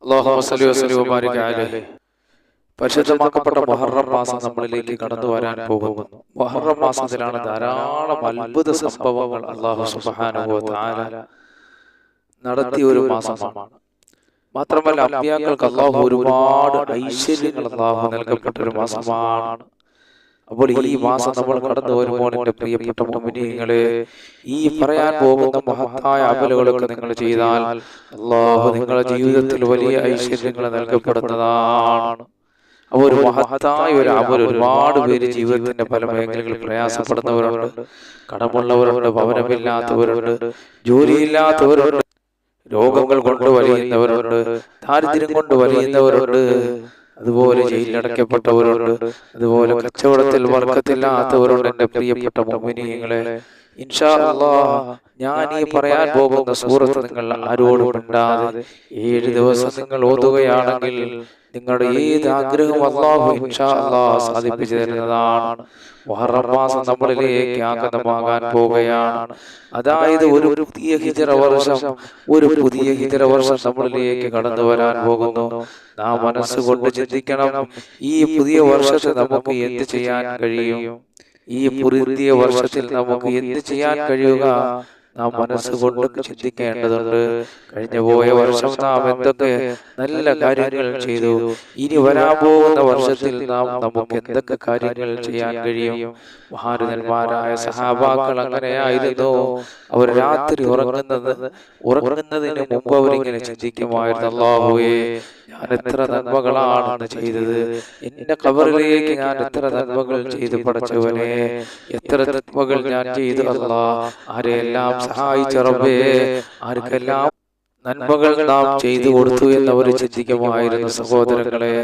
അല്ലാഹുമ്മ സ്വല്ലി വസല്ലിം വബാരിക് അലൈഹി. പരിശുദ്ധമാക്കപ്പെട്ട മുഹറം മാസം നമ്മളിലേക്ക് കടന്നു വരാൻ പോകുന്നു. മുഹറം മാസത്തിലാണ് ധാരാളം അത്ഭുത സംഭവങ്ങൾ അല്ലാഹു സുബ്ഹാനഹു വ തആല നടത്തിയ ഒരു മാസമാണ്. മാത്രമല്ല അമ്പിയാക്കൾക്ക് അല്ലാഹു ഒരുപാട് ഐശ്വര്യങ്ങൾ അല്ലാഹു നൽകപ്പെട്ട ഒരു മാസമാണ്. അപ്പോൾ ഈ മാസം നമ്മൾ കടന്നു വരുമ്പോൾ എൻ്റെ പ്രിയപ്പെട്ട മുഅ്മിനീങ്ങളെ, ഈ പറയാൻ പോകുന്ന മഹത്തായ അമലുകളൊക്കെ നിങ്ങൾ ചെയ്താൽ അല്ലാഹു നിങ്ങളുടെ ജീവിതത്തിൽ വലിയ ഐശ്വര്യങ്ങൾ നൽകപ്പെടുന്നതാണ്. അപ്പോൾ ഒരു മഹത്തായ ഒരു അമൽ, ഒരുപാട് പേര് ജീവിതത്തിന്റെ പല മേഖലകളിൽ പ്രയാസപ്പെടുന്നവരുണ്ട്, കടമുള്ളവരുണ്ട്, ഭവനമില്ലാത്തവരുണ്ട്, ജോലിയില്ലാത്തവരുണ്ട്, രോഗങ്ങൾ കൊണ്ട് വലിയുന്നവരുണ്ട്, ദാരിദ്ര്യം കൊണ്ട് വലിയുന്നവരുണ്ട്, അതുപോലെ ജയിലിലടക്കപ്പെട്ടവരുണ്ട്, അതുപോലെ കച്ചവടത്തിൽ വർക്കത്തില്ലാത്തവരുണ്ട്. എൻ്റെ പ്രിയപ്പെട്ട മുഅ്മിനീങ്ങളെ, ഇൻഷാ അല്ലാഹ് ഞാൻ ഈ പറയാൻ പോകുന്ന സൂറത്ത് നിങ്ങൾ ആരോടും മിണ്ടാതെ 7 ദിവസം നിങ്ങൾ ഓതുകയാണെങ്കിൽ നിങ്ങളുടെ ഏത് ആഗ്രഹവും അല്ലാഹു ഇൻഷാ അല്ലാഹ് സാധിപ്പിച്ചു തരുന്നതാണ്. മുഹറം മാസം നമ്മളിലേക്ക് ആഗതമാകാൻ പോവുകയാണ്. അതായത് ഒരു പുതിയ ഹിജ്റ വർഷം നമ്മളിലേക്ക് കടന്നു വരാൻ പോകുന്നു. നാം മനസ്സുകൊണ്ട് ചിന്തിക്കണം, ഈ പുതിയ വർഷത്തെ നമുക്ക് എന്ത് ചെയ്യാൻ കഴിയും? ഈ പുതിയ വർഷത്തിൽ നമുക്ക് എന്ത് ചെയ്യാൻ കഴിയുക? നാം മനസ്സുകൊണ്ട് ചിന്തിക്കേണ്ടതുണ്ട്. കഴിഞ്ഞു പോയ വർഷം നാം എന്തൊക്കെ നല്ല കാര്യങ്ങൾ ചെയ്തു, ഇനി വരാൻ പോകുന്ന വർഷത്തിൽ നമുക്ക് എന്തൊക്കെ കാര്യങ്ങൾ ചെയ്യാൻ കഴിയും? മഹാരഥന്മാരായ സഹാബാക്കൾ അങ്ങനെയായിരുന്നു. അവർ രാത്രി ഉറങ്ങുന്നതിന് മുമ്പ് അവരിങ്ങനെ ചിന്തിക്കുമായിരുന്നു, അല്ലാഹുവേ, ഞാൻ എത്ര നന്മകളാണ് ചെയ്തത്, എന്റെ ഖബറിലേക്ക് ഞാൻ എത്ര നന്മകൾ ചെയ്തു പടച്ചവനെ, എത്ര നന്മകൾ ഞാൻ ചെയ്തു അല്ലാഹ്, ആരെയെല്ലാം സഹായിച്ച റബ്ബേ, ആർക്കെല്ലാം നന്മകൾ നാം ചെയ്തു കൊടുത്തു എന്നവർ ചിന്തിക്കുമായിരുന്നു. സഹോദരങ്ങളെ,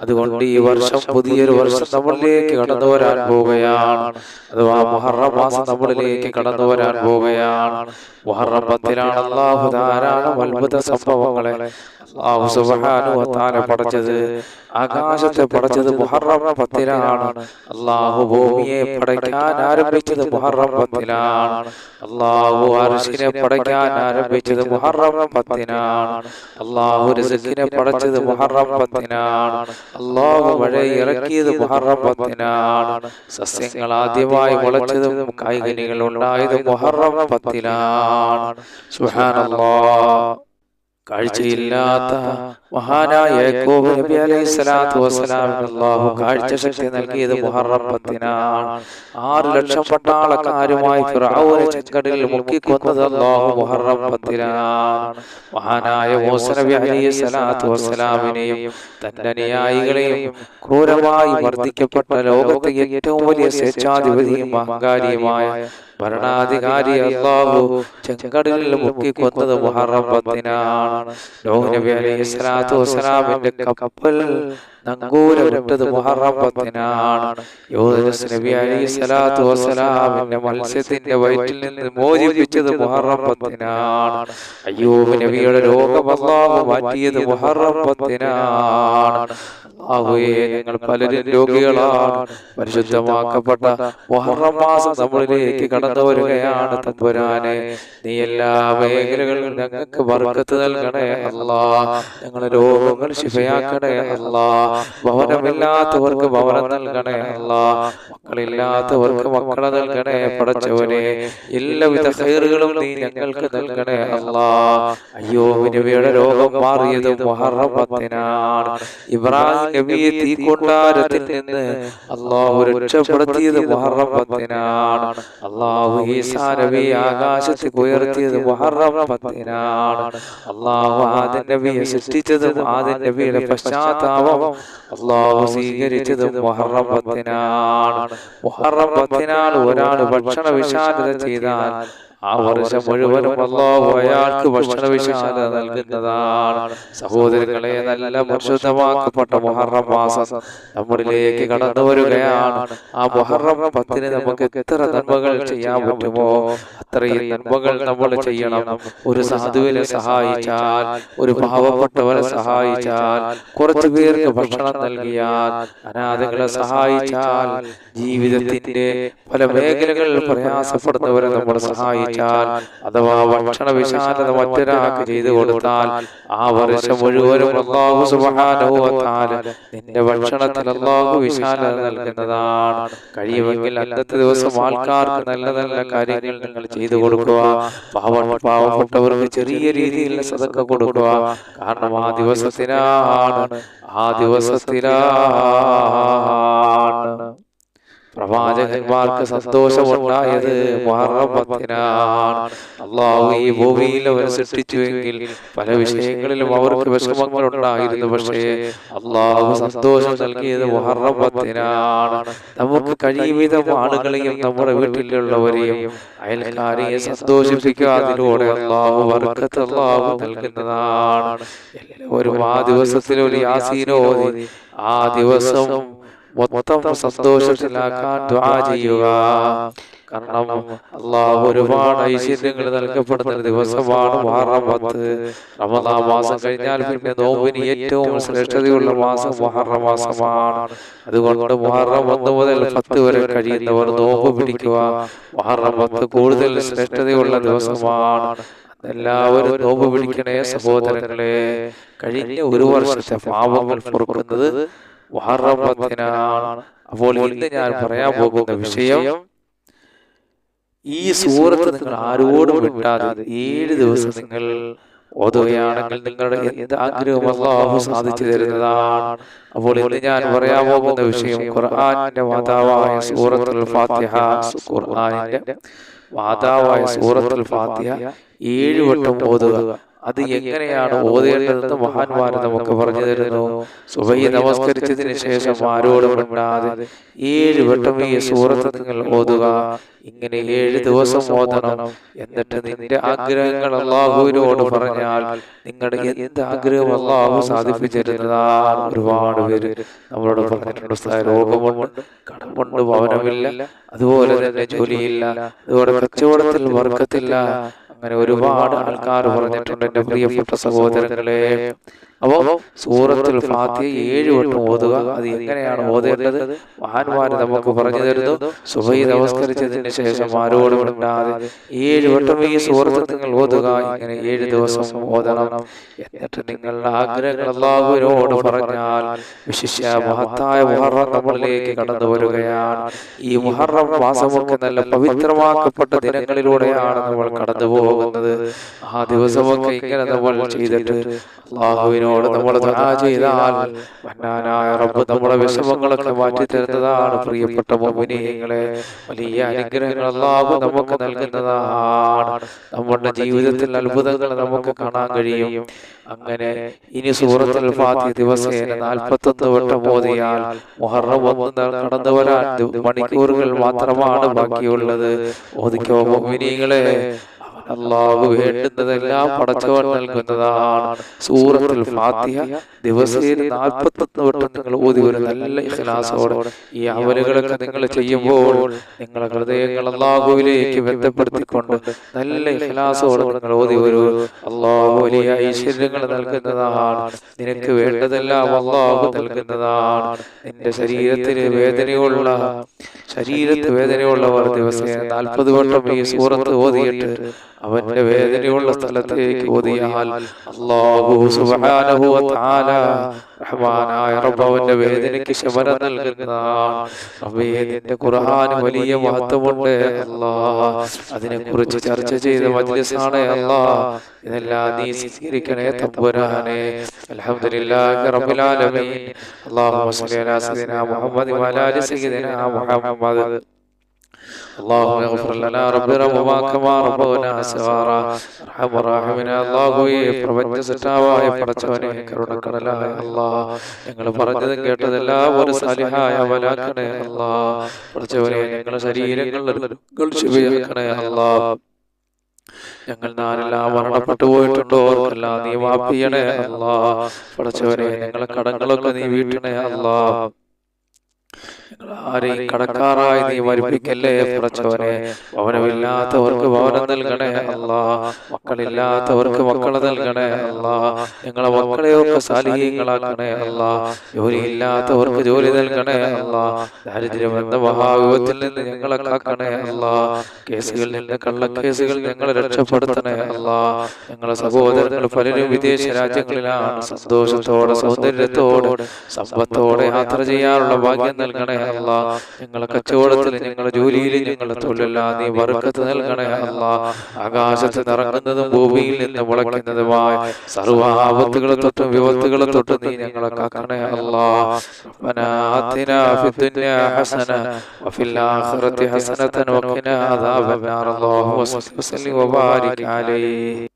അതുകൊണ്ട് ഈ വർഷം പുതിയൊരു വർഷം നമ്മളിലേക്ക് കടന്നു വരാൻ പോവുകയാണ്. അഥവാ മുഹറം മാസം നമ്മളിലേക്ക് കടന്നു വരാൻ പോവുകയാണ്. മുഹറം 10-ലാണ് അല്ലാഹു ധാരാളം അത്ഭുത സംഭവങ്ങളെ അല്ലാഹു സുബ്ഹാനഹു വ തആല പടച്ചത്. ആകാശത്തെ പടച്ചത് മുഹറം 10-ലാണ്. അല്ലാഹു ഭൂമിയെ പടയ്ക്കാൻ ആരംഭിച്ചത് മുഹറം 10-ലാണ്. അല്ലാഹു അർശിനെ പടയ്ക്കാൻ ആരംഭിച്ചത് മുഹറം 10-നാണ്. അല്ലാഹു റിസ്കിനെ പടച്ചത് മുഹറം 10-നാണ്. അല്ലാഹു മഴ ഇറക്കിയത് മുഹറം 10-നാണ്. സസ്യങ്ങൾ ആദ്യമായി മുളച്ചതും കായ്കനികൾ ഉണ്ടായത് മുഹറം 10-ലാണ്. സുബ്ഹാനല്ലാഹ്. കാഴ്ചയില്ലാത്ത മഹാനായ യാക്കൂബ് നബി അലൈഹിസ്സലാത്തു വസ്സലാമിന് അല്ലാഹു കാഴ്ച ശക്തി നൽകിയത് മുഹറം 10-നാണ്. 6 ലക്ഷം പട്ടാളക്കാരുമായി ഫിർഔനെ ചെങ്കടലിൽ മുക്കിക്കൊന്നത് അല്ലാഹു മുഹറം 10-നാണ്. മഹാനായ മൂസ നബി അലൈഹിസ്സലാത്തു വസ്സലാമിനെയും തന്റെ അനുയായികളെയും ക്രൂരമായി മർദ്ദിക്കപ്പെട്ട ലോകത്തെ ഏറ്റവും വലിയ സ്വേച്ഛാധിപതിയും അഹങ്കാരിയുമായ ഭരണാധികാരി അല്ലാഹു ചെങ്കടലിൽ മുക്കിക്കൊന്നത് മുഹറം 10-നാണ്. നൂഹ് നബി അലൈഹിസ്സലാത്തു വസ്സലാമിന്റെ കപ്പൽ നങ്കൂരമിട്ടത് മുഹറം 10-നാണ്. യൂനുസ് നബി അലൈഹിസ്സലാത്തു വസ്സലാമിന്റെ മത്സ്യത്തിന്റെ വയറ്റിൽ നിന്ന് മോചിപ്പിച്ചത് മുഹറം 10-നാണ്. അയ്യൂബ് നബിയുടെ രോഗം അല്ലാഹു മാറ്റിയത് മുഹറം 10-നാണ്. അല്ലാഹുവേ, ഞങ്ങൾ പലരും രോഗികളാണ്. പരിശുദ്ധമാക്കപ്പെട്ട മുഹറം മാസം നമ്മളിലേക്ക് കടന്നു വരികയാണ്. തമ്പുരാനെ, നീ എല്ലാ മേഖലകളിലും ഞങ്ങൾക്ക് ബർക്കത്ത് നൽകണേ അല്ലാഹ്. ഞങ്ങളുടെ രോഗങ്ങൾ ശിഫയാക്കണേ അല്ലാഹ്. ഭവനമില്ലാത്തവർക്ക് ഭവനം നൽകണേ അല്ലാഹ്. മക്കളില്ലാത്തവർക്ക് മക്കളെ നൽകണേ പടച്ചവനെ. എല്ലാവിധ ഖൈറുകളും നീ ഞങ്ങൾക്ക് നൽകണേ അല്ലാഹ്. അയ്യൂബ് നബിയുടെ രോഗം മാറിയത് മുഹറം 10-നാണ്. ഇബ്രാഹിം നബിയെ തീക്കൊണ്ടാരത്തിൽ നിന്ന് അല്ലാഹു രക്ഷപ്പെടുത്തിയത് മുഹറം 10-നാണ്. അല്ലാഹു ഈസാ നബിയെ ആകാശത്തേക്ക് ഉയർത്തിയത് മുഹറം 10-നാണ്. അല്ലാഹു ആദം നബിയെ സൃഷ്ടിച്ചതും ആദം നബിയുടെ പശ്ചാത്താപം അല്ലാഹു സ്വീകരിച്ചത് മുഹറം 10-നാണ്. മുഹറം 10-നാണ് ഒരാൾ ഭക്ഷണ വിശാലത ചെയ്താൽ ആ വർഷം മുഴുവനും അല്ലാഹു അയാൾക്ക് ഭക്ഷണ വിശാലത നൽകുന്നതാണ്. സഹോദരങ്ങളെ, നല്ല പരിശുദ്ധമാക്കപ്പെട്ട മുഹറം മാസം നമ്മളിലേക്ക് കടന്നു വരികയാണ്. ആ മുഹറം 10-ന് നമുക്ക് എത്ര നന്മകൾ ചെയ്യാൻ പറ്റുമോ അത്ര അത്രയും നന്മകൾ നമ്മൾ ചെയ്യണം. ഒരു സാധുവിനെ സഹായിച്ചാൽ, ഒരു പാവപ്പെട്ടവരെ സഹായിച്ചാൽ, കുറച്ചു പേർക്ക് ഭക്ഷണം നൽകിയാൽ, അനാഥകളെ സഹായിച്ചാൽ, ജീവിതത്തിന്റെ പല മേഖലകളിൽ പ്രയാസപ്പെടുന്നവരെ നമ്മൾ സഹായിച്ചാൽ, അഥവാ ഭക്ഷണ വിശാലത മറ്റൊരാൾക്ക് ചെയ്തു കൊടുത്താൽ, ആ വർഷം മുഴുവനും അല്ലാഹു സുബ്ഹാനഹു വ തആല നിന്റെ ഭക്ഷണത്തിൽ അല്ലാഹു വിശാലത നൽകുന്നതാണ്. കഴിയുമെങ്കിൽ അന്നത്തെ ദിവസം ആൾക്കാർക്ക് നല്ല നല്ല കാര്യങ്ങൾ നിങ്ങൾ ചെയ്തു കൊടുക്കുക. പാവപ്പെട്ടവർക്ക് ചെറിയ രീതിയിൽ സദഖ കൊടുക്കുക. കാരണം ആ ദിവസത്തിലാണ് പ്രവാചകന്മാർക്ക് സന്തോഷമുണ്ടായത് മുഹറം 10-നാണ്. അല്ലാഹു ഈ ഭൂമിയിൽ അവരെ സൃഷ്ടിച്ചുവെങ്കിൽ പല വിഷയങ്ങളിലും അവർക്ക് വിഷമങ്ങൾ ഉണ്ടായിരുന്നു. പക്ഷേ അല്ലാഹു സന്തോഷം നൽകിയത് മുഹറം 10-നാണ്. നമുക്ക് കഴിയുവിധം ആളുകളെയും നമ്മുടെ വീട്ടിലുള്ളവരെയും അയൽക്കാരെയും സന്തോഷിപ്പിക്കുക. അതിലൂടെ അല്ലാഹു ബർക്കത്ത് അല്ലാഹു നൽകുന്നതാണ്. എല്ലാവരും ആ ദിവസത്തിൽ ഒരു യാസീൻ ഓതി ആ ദിവസം മൊത്തം സന്തോഷത്തിലാക്കാൻ ദുആ ചെയ്യുക. കാരണം അല്ലാഹു ഒരുപാട് ഐശ്വര്യങ്ങൾ നൽകപ്പെടുന്ന ദിവസമാണ് മുഹറം 10. റമദാൻ മാസം കഴിഞ്ഞാൽ പിന്നെ നോമ്പിന് ഏറ്റവും ശ്രേഷ്ഠതയുള്ള മാസം മുഹറം മാസമാണ്. അതുകൊണ്ട് മുഹറം 1 മുതൽ 10 വരെ കഴിയുന്നവർ നോമ്പ് പിടിക്കുക. മുഹറം 10 കൂടുതൽ ശ്രേഷ്ഠതയുള്ള ദിവസമാണ്. എല്ലാവരും നോമ്പ് പിടിക്കണേ സഹോദരങ്ങളെ. കഴിഞ്ഞ ഒരു വർഷത്തെ പാപങ്ങൾ പൊറുക്കുന്നത് മുഹറം 10-നാണ്. അപ്പോൾ ഇന്ന് ഞാൻ പറയാൻ പോകുന്ന വിഷയം, ഈ സൂറത്ത് നിങ്ങൾ ആരോടും വിട്ടാതെ 7 ദിവസം നിങ്ങൾ ഓതുകയാണെങ്കിൽ നിങ്ങളുടെ എന്ത് ആഗ്രഹവും അല്ലാഹു സാധിച്ചു തരുന്നതാണ്. അപ്പോൾ ഇന്ന് ഞാൻ പറയാൻ പോകുന്ന വിഷയം ഖുർആനിന്റെ മാതാവായ സൂറത്തുൽ ഫാത്തിഹ. ഖുർആനിന്റെ മാതാവായ സൂറത്തുൽ ഫാത്തിഹ 7 വട്ടം ഓതുക. അത് എങ്ങനെയാണ് ഓതേണ്ടതെന്ന് മഹാന്മാർ നമുക്ക് പറഞ്ഞു തരുന്നു. സുബഹി നമസ്കരിച്ചതിന് ശേഷം ആരോടും മിണ്ടാതെ 7 വട്ടം ഈ സൂറത്ത് നിങ്ങൾ ഓതുക. ഇങ്ങനെ 7 ദിവസം ഓതണം. എന്നിട്ട് നിന്റെ ആഗ്രഹങ്ങൾ അല്ലാഹുവിനോട് പറഞ്ഞാൽ നിങ്ങളുടെ എന്ത് ആഗ്രഹം അല്ലാഹു സാധിപ്പിച്ചിരുന്നതാണ്. ഒരുപാട് പേര് നമ്മളോട് പറഞ്ഞിട്ടുണ്ട്, രോഗമുണ്ട്, കടമുണ്ട്, ഭവനമില്ല, അതുപോലെ തന്നെ ജോലിയില്ല, അതുപോലെ കച്ചവടത്തിൽ ബർക്കത്തില്ല, അങ്ങനെ ഒരുപാട് ആൾക്കാർ പറഞ്ഞിട്ടുണ്ട് എന്റെ പ്രിയപ്പെട്ട സഹോദരങ്ങളെ. അപ്പോൾ സൂറത്തുൽ ഫാത്തിഹ 7 വട്ടം ഓതുക. അത് എങ്ങനെയാണ് ഓതേണ്ടത് മഹാന്മാര് നമുക്ക് പറഞ്ഞു തരുന്നു. സുബഹി നമസ്കരിച്ചതിന് ശേഷം ആരോടും മിണ്ടാതെ 7 വട്ടം ഈ സൂറത്ത് നിങ്ങൾ ഓതുക. ഇങ്ങനെ 7 ദിവസം ഓതണം. എന്നിട്ട് നിങ്ങളുടെ ആഗ്രഹങ്ങൾ അല്ലാഹുവിനോട് പറഞ്ഞാൽ, വിശിഷ്യ മഹത്തായ മുഹറം നമ്മളിലേക്ക് കടന്നു വരികയാണ്. ഈ മുഹറം മാസമൊക്കെ നല്ല പവിത്രമാക്കപ്പെട്ട ദിനങ്ങളിലൂടെയാണ് നമ്മൾ കടന്നു പോകുന്നത്. ആ ദിവസമൊക്കെ ഇങ്ങനെ നമ്മൾ ചെയ്തിട്ട് അല്ലാഹുവിനോട് നമ്മൾ ദുആ ചെയ്താൽ മന്നാനായ റബ്ബ് നമ്മുടെ വിഷമങ്ങളൊക്കെ മാറ്റി തരുന്നതാണ്. പ്രിയപ്പെട്ട മുഅ്മിനീങ്ങളെ, വലിയ അനുഗ്രഹങ്ങൾ അല്ലാഹു നമുക്ക് നൽകുന്നതാണ്. നമ്മുടെ ജീവിതത്തിൽ അത്ഭുതങ്ങൾ നമുക്ക് കാണാൻ കഴിയും. അങ്ങനെ ഇനി സൂറത്തുൽ ഫാത്തിഹ ദിവസേന 41 വട്ടം ഓതിയാൽ മുഹറം 1 കടന്നു വരാൻ മണിക്കൂറുകൾ മാത്രമാണ് ബാക്കിയുള്ളത്. ഓതിക്കോ മുഅ്മിനീങ്ങളെ. അല്ലാഹു വേണ്ടുന്നതെല്ലാം പടച്ചവൻ നൽകുന്നതാണ്. സൂറത്തുൽ ഫാത്തിഹ ദിവസേന 41 വട്ടം നിങ്ങൾ ഓതി ഒരു നല്ല ഇഖ്ലാസോടെ ഈ അമലുകളൊക്കെ നിങ്ങൾ ചെയ്യുമ്പോൾ നിങ്ങളുടെ ഹൃദയങ്ങൾ അല്ലാഹുവിലേക്ക് ബന്ധപ്പെടുത്തിക്കൊണ്ട് നല്ല ഇഖ്ലാസോടെ നിങ്ങൾ ഓതി വരൂ. അല്ലാഹു വലിയ ഐശ്വര്യങ്ങൾ നൽകുന്നതാണ്. നിനക്ക് വേണ്ടതെല്ലാം അല്ലാഹു നൽകുന്നതാണ്. നിന്റെ ശരീരത്തിന് വേദനയുള്ളവർ ദിവസേന 40 വട്ടം ഈ സൂറത്ത് ഓതിയിട്ട് അവന്റെ വേദനയുള്ള സ്ഥലത്തേക്ക് ഓതിയാൽ അല്ലാഹു സുബ്ഹാനഹു വ തആല റഹ്മാനായ റബ്ബ് അവന്റെ വേദനയ്ക്ക് ശമനം നൽകുന്നതാണ്. റബ്ബേ, നിന്റെ ഖുർആൻ വലിയ മഹത്വമുണ്ട് അല്ലാഹ്. അതിനെക്കുറിച്ച് ചർച്ച ചെയ്ത മജ്ലിസാണ് അല്ലാഹ്. ഇതെല്ലാം നീ സ്വീകരിക്കണേ തമ്പുരാനെ. അൽഹംദുലില്ലാഹി റബ്ബിൽ ആലമീൻ. അല്ലാഹുമ്മ സ്വല്ലി അലാ സയ്യിദിനാ മുഹമ്മദ് വ അലാ ആലി സയ്യിദിനാ മുഹമ്മദ്. اللهم اغفر لنا ربنا وما كما ربنا صغارا ارحم الراحمين. അല്ലാഹുവേ, പ്രപഞ്ചസൃഷ്ടാവായ പടച്ചവനെ, കരുണക്കടലായ അല്ലാഹ്, ഞങ്ങൾ പറഞ്ഞതും കേട്ടതെല്ലാം ഒരു സാലിഹായ അമലാക്കണേ അല്ലാഹ്. പടച്ചവനെ, ഞങ്ങളുടെ ശരീരങ്ങളിൽ ശുഭിയാക്കണേ അല്ലാഹ്. ഞങ്ങൾ നാരെല്ലാം മരണപ്പെട്ടു പോയിട്ടുണ്ടോ അവർക്കെല്ലാം നീ മാഫ് ചെയ്യണേ അല്ലാഹ്. പടച്ചവനെ, ഞങ്ങളെ കടങ്ങളൊക്കെ നീ വീട്ടണേ അല്ലാഹ്. ആരെയും കടക്കാറായി നീ മരിപ്പിക്കല്ലേ പടച്ചവനെ. ഭവനമില്ലാത്തവർക്ക് ഭവനം നൽകണേ അല്ലാ, മക്കളില്ലാത്തവർക്ക് മക്കളെ നൽകണേ അല്ലാ, ഞങ്ങളെ മക്കളെയൊക്കെ സാലിഹീങ്ങളാക്കണേ അല്ലാ, ജോലിയില്ലാത്തവർക്ക് ജോലി നൽകണേ അല്ലാ, ദാരിദ്ര്യം എന്ന മഹാവിപത്തിൽ നിന്ന് ഞങ്ങളെ കാക്കണേ അല്ലാ, കേസുകളിൽ നിന്ന് കള്ളക്കേസുകൾ ഞങ്ങളെ രക്ഷപ്പെടുത്തണേ അല്ലാ. ഞങ്ങളെ സഹോദരങ്ങൾ പലരും വിദേശ രാജ്യങ്ങളിലാണ്. സന്തോഷത്തോടെ സൗന്ദര്യത്തോടെ സമ്പത്തോടെ യാത്ര ചെയ്യാനുള്ള ഭാഗ്യം നൽകണേ അല്ലാ. ഞങ്ങളെ കച്ചവടത്തിൽ ഞങ്ങളുടെ ജോലിയിൽ ഞങ്ങളുടെ തൊഴിലെല്ലാം നീ ബർക്കത്ത് നൽകണേ അല്ലാ. ആകാശത്ത് നിറങ്ങുന്നതും ഭൂമിയിൽ നിന്ന് മുളയ്ക്കുന്നതുമായ സർവ്വ ആപത്തുകളെ തൊട്ടും വിപത്തുകളെ തൊട്ടും നീ ഞങ്ങളെ കാക്കണേ അല്ലാ. റബ്ബനാ ആതിനാ ഫിദ്ദുനിയാ ഹസന വഫിൽ ആഖിറതി ഹസനതൻ വഖിനാ അദാബന്നാർ. അല്ലാഹുമ്മ സ്വല്ലി വബാരിക് അലൈഹി.